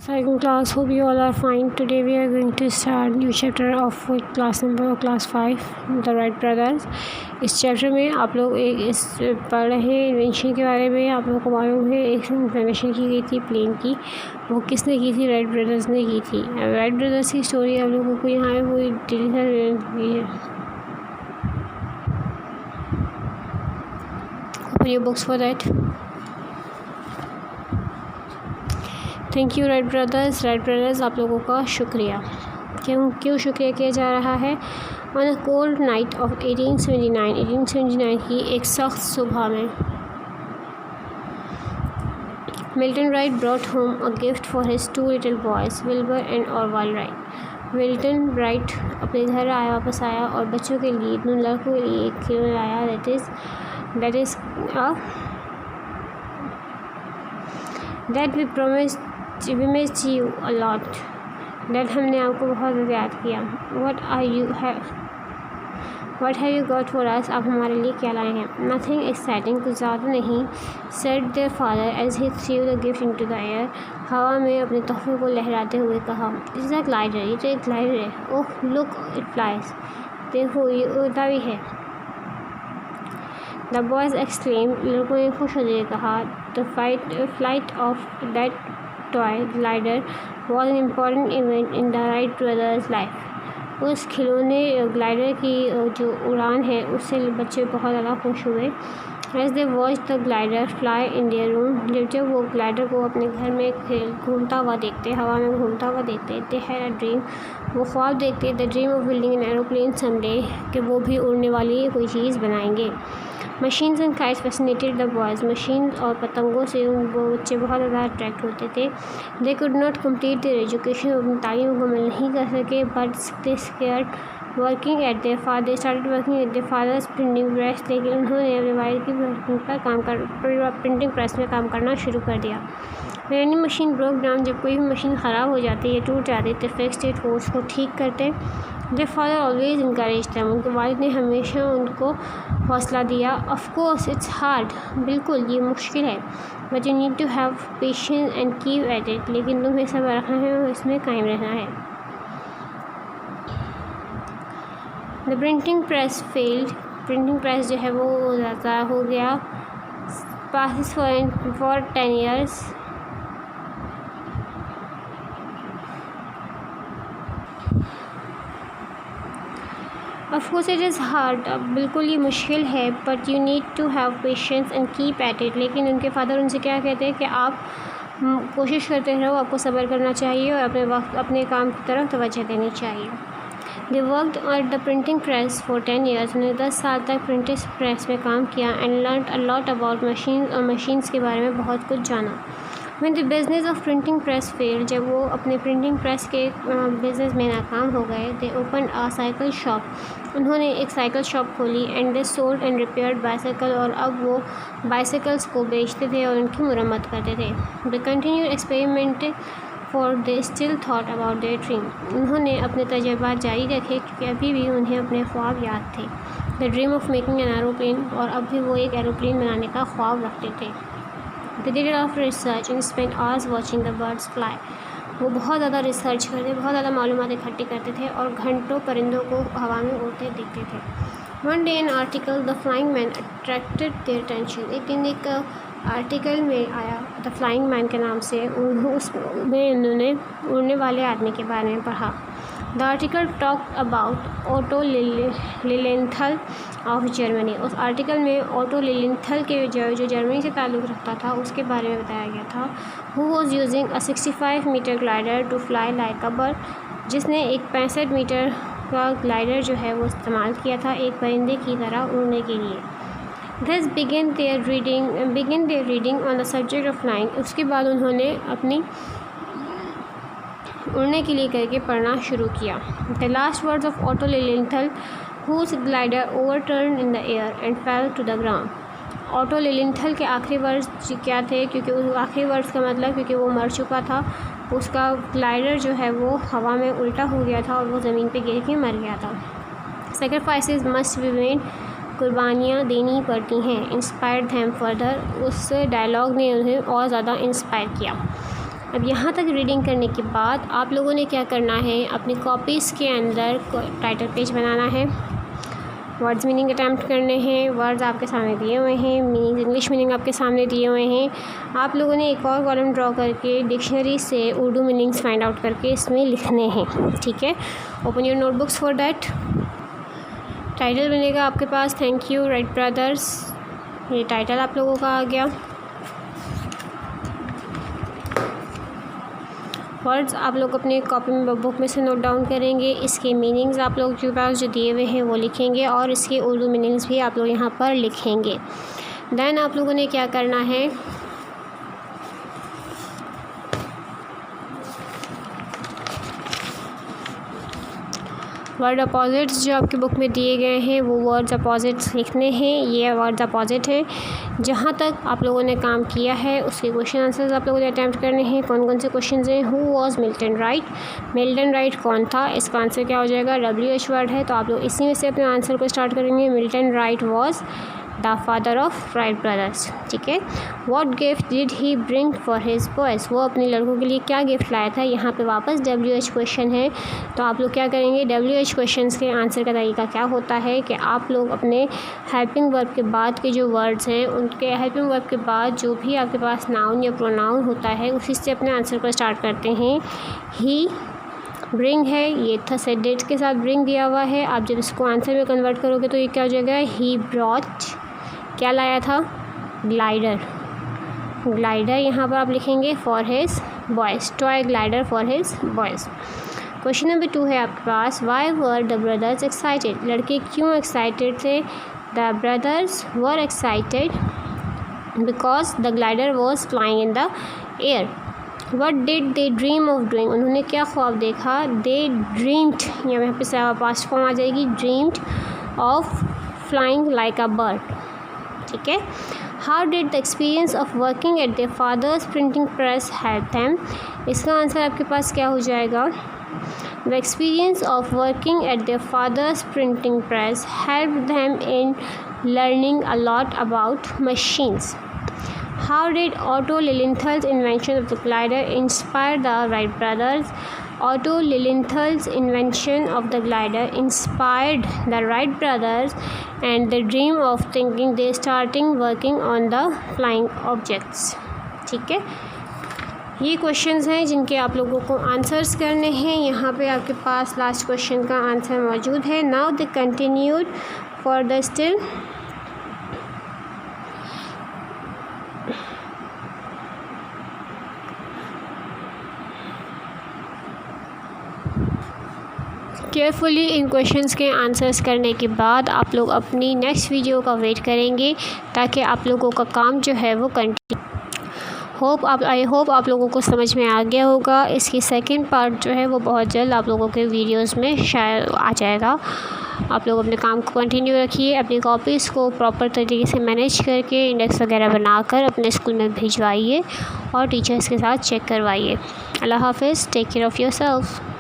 Second class, hope you all are fine. Today we are going to start new chapter of class 5, The Wright Brothers. इस chapter में आप लोग पढ़ रहे हैं इन्वेंशन के बारे में। आप लोगों को मालूम है एक इन्वेंशन की गई थी प्लेन की, वो किसने की थी? राइट ब्रदर्स ने की थी। राइट ब्रदर्स की स्टोरी आप लोगों को यहाँ वो डिटेल की है। Open your books for that. Thank you Wright brothers आप लोगों का शुक्रिया। क्यों शुक्रिया किया जा रहा है? On a cold night of 1879 की एक सख्त सुबह में Milton Wright brought home a gift for his 2 little boys Wilbur and Orville Wright. Milton Wright अपने घर वापस आया और बच्चों के लिए, दोनों लड़कों के लिए एक खिलौना लाया। That we missed you a lot. Dad हमने आपको बहुत ज़्यादा याद किया। What have you got for us? आप हमारे लिए क्या लाए हैं? Nothing exciting, कुछ ज़्यादा नहीं, said their father as he threw the gift into the air। हवा में अपने तोहफे को लहराते हुए कहा, This is a glider, ये तो एक ग्लाइडर है। Oh look, it flies, देखो ये उड़ता भी है। The boys exclaimed, लड़कों ने खुश होते हुए कहा, The flight of that toy glider was an important event in the Wright brothers' life। उस खिलौने ग्लाइडर की जो उड़ान है उससे बच्चे बहुत ज़्यादा खुश हुए। As they watched the glider fly in their room, जब वो ग्लाइडर को अपने घर में घूमता हुआ देखते, हवा में घूमता हुआ देखते, they had a dream, वो ख्वाब देखते, the dream of building an aeroplane someday, कि वो भी उड़ने वाली कोई चीज़ बनाएंगे। Machines and kites fascinated the boys, machine और पतंगों से वो बच्चे बहुत ज़्यादा अट्रैक्ट होते थे। They could not complete their education, अपनी तालीम मुकम्मल नहीं कर सके, but they started working at their father's printing press, लेकिन उन्होंने अपने वालिद की प्रिंटिंग प्रेस में काम करना शुरू कर दिया। एनी मशीन ब्रोक डाउन, जब कोई भी मशीन ख़राब हो जाती है, टूट जाती तो फिक्स्ड इट, वो उसको ठीक करते। Their father always encourage them, उनके वालिद ने हमेशा उनको हौसला दिया। ऑफ कोर्स इट्स हार्ड, बिल्कुल ये मुश्किल है, but you need to have patience and keep at it, लेकिन तुम्हें सब्र रखना है और इसमें कायम रहना है। The printing press failed, printing press जो है वो ज़्यादा हो गया। Passes for 10 years, of course it is hard, अब बिल्कुल ये मुश्किल है, but you need to have patience and keep at it, लेकिन उनके फादर उनसे क्या कहते हैं कि आप कोशिश करते रहो, आपको सब्र करना चाहिए और अपने काम की तरफ तवज्जो देनी चाहिए। They worked at the printing press for 10 years, उन्होंने 10 साल तक प्रिंटिंग प्रेस में काम किया। And learn a lot about machine, और मशीन्स के बारे में बहुत कुछ जाना। When the business of printing press failed, जब वो अपने प्रिंटिंग प्रेस के बिज़नेस में नाकाम हो गए, they opened a cycle shop, उन्होंने एक साइकिल शॉप खोली। And they sold and repaired bicycle, और अब वो बाइसाइकिल्स को बेचते थे और उनकी मरम्मत करते थे। They continued experimenting, for they still thought about their dream, उन्होंने अपने तजुर्बात जारी रखे क्योंकि अभी भी उन्हें अपने ख्वाब याद थे। The dream of making an aeroplane, और अब भी वो एक एरोप्लेन बनाने का ख्वाब रखते थे। They did a lot of research and spent hours watching the birds fly, वो बहुत ज़्यादा रिसर्च करते, बहुत ज़्यादा मालूमात इकट्ठी करते थे और घंटों परिंदों को हवा में उड़ते देखते थे। One day an article, The Flying Man, attracted their attention, एक दिन एक आर्टिकल में आया द फ्लाइंग मैन के नाम से, उसमें उन्होंने उड़ने वाले आदमी के बारे में पढ़ा। The article talked about Otto Lilienthal of Germany, उस आर्टिकल में ऑटो लिलेंथल के जो जर्मनी से ताल्लुक़ रखता था उसके बारे में बताया गया था। Who was using a 65 meter glider to fly like a bird, जिसने एक 65 मीटर का ग्लाइडर जो है वो इस्तेमाल किया था एक परिंदे की तरह उड़ने के लिए। Thus began their reading on the subject of flying, उसके बाद उन्होंने अपनी उड़ने के लिए करके पढ़ना शुरू किया। The last words of Otto Lilienthal, whose glider overturned in the air and fell to the ground। Otto Lilienthal के आखिरी वर्ड्स क्या थे? क्योंकि उस आखिरी वर्ड्स का मतलब क्योंकि वो मर चुका था, उसका ग्लाइडर जो है वो हवा में उल्टा हो गया था और वो ज़मीन पे गिर के मर गया था। Sacrifices must be made, कुर्बानियाँ देनी पड़ती हैं। इंस्पायर्ड थैम फर्दर, उस डायलॉग ने उन्हें और ज़्यादा इंस्पायर किया। अब यहाँ तक रीडिंग करने के बाद आप लोगों ने क्या करना है, अपनी कॉपीज़ के अंदर टाइटल पेज बनाना है, वर्ड्स मीनिंग अटैम्प्ट करने हैं, वर्ड्स आपके सामने दिए हुए हैं, मीनिंग इंग्लिश मीनिंग आपके सामने दिए हुए हैं। आप लोगों ने एक और कॉलम ड्रॉ करके डिक्शनरी से उर्दू मीनिंग्स फाइंड आउट करके इसमें लिखने हैं, ठीक है। Open your notebooks for that. Title बनेगा आपके पास थैंक यू राइट ब्रदर्स, ये टाइटल आप लोगों का आ गया। वर्ड्स आप लोग अपने कॉपी में बुक में से नोट डाउन करेंगे, इसके मीनिंग्स आप लोग के पास जो दिए हुए हैं वो लिखेंगे और इसके उर्दू मीनिंग्स भी आप लोग यहाँ पर लिखेंगे। देन आप लोगों ने क्या करना है, वर्ड अपोजिट्स जो आपकी बुक में दिए गए हैं वो वर्ड्स अपोजिट्स लिखने हैं, ये वर्ड्स अपोजिट हैं। जहाँ तक आप लोगों ने काम किया है उसके क्वेश्चन आंसर्स आप लोगों ने अटैम्प्ट करने हैं। कौन कौन से क्वेश्चन हैं, who was Milton right, Milton right कौन था, इसका आंसर क्या हो जाएगा, WH वर्ड है, तो आप लोग इसी में से अपने आंसर को स्टार्ट करेंगे। Milton right was the father of Wright brothers, ठीक है। What gift did he bring for his boys, वो अपने लड़कों के लिए क्या गिफ्ट लाया था। यहाँ पे वापस WH क्वेश्चन है, तो आप लोग क्या करेंगे, WH क्वेश्चंस के आंसर का तरीका क्या होता है कि आप लोग अपने हेल्पिंग वर्ब के बाद के जो वर्ड्स हैं उनके हेल्पिंग वर्ब के बाद जो भी आपके पास नाउन या प्रोनाउन होता है उसी से अपने आंसर को स्टार्ट करते हैं। ही ब्रिंग है, ये था सेड डेट के साथ ब्रिंग दिया हुआ है। आप जब इसको आंसर में कन्वर्ट करोगे तो ये क्या हो जाएगा, ही ब्रॉट, क्या लाया था, ग्लाइडर, ग्लाइडर यहाँ पर आप लिखेंगे for his boys, toy glider for his boys. Question number 2 है आपके पास, why were the brothers excited, लड़के क्यों एक्साइटेड थे। The brothers were excited because the glider was flying in the air. What did they dream of doing, उन्होंने क्या ख्वाब देखा। दे ड्रीम्ड, यहाँ पे पास्ट फॉर्म आ जाएगी, dreamed of flying like a bird, ठीक है। How did the experience of working at their father's printing press help them, इसका आंसर आपके पास क्या हो जाएगा, the experience of working at their father's printing press help them in learning a lot about machines. How did Otto Lilienthal's invention of the glider inspire the Wright brothers? Otto Lilienthal's invention of the glider inspired the Wright brothers and the dream of thinking they starting working on the flying objects. ठीक है, ये questions हैं जिनके आप लोगों को answers करने हैं। यहाँ पे आपके पास लास्ट क्वेश्चन का आंसर मौजूद है। Now they continued for the still carefully in questions के आंसर्स करने के बाद आप लोग अपनी नेक्स्ट वीडियो का वेट करेंगे ताकि आप लोगों का काम जो है वो कंटिन्यू आई होप आप लोगों को समझ में आ गया होगा। इसकी सेकंड पार्ट जो है वो बहुत जल्द आप लोगों के वीडियोस में शायद आ जाएगा। आप लोग अपने काम को कंटिन्यू रखिए, अपनी कॉपीज़ को प्रॉपर तरीके से मैनेज करके इंडेक्स वगैरह बनाकर अपने स्कूल में भिजवाइए और टीचर्स के साथ चेक करवाइए। अल्लाह हाफ़िज़, टेक केयर ऑफ़ योरसेल्फ।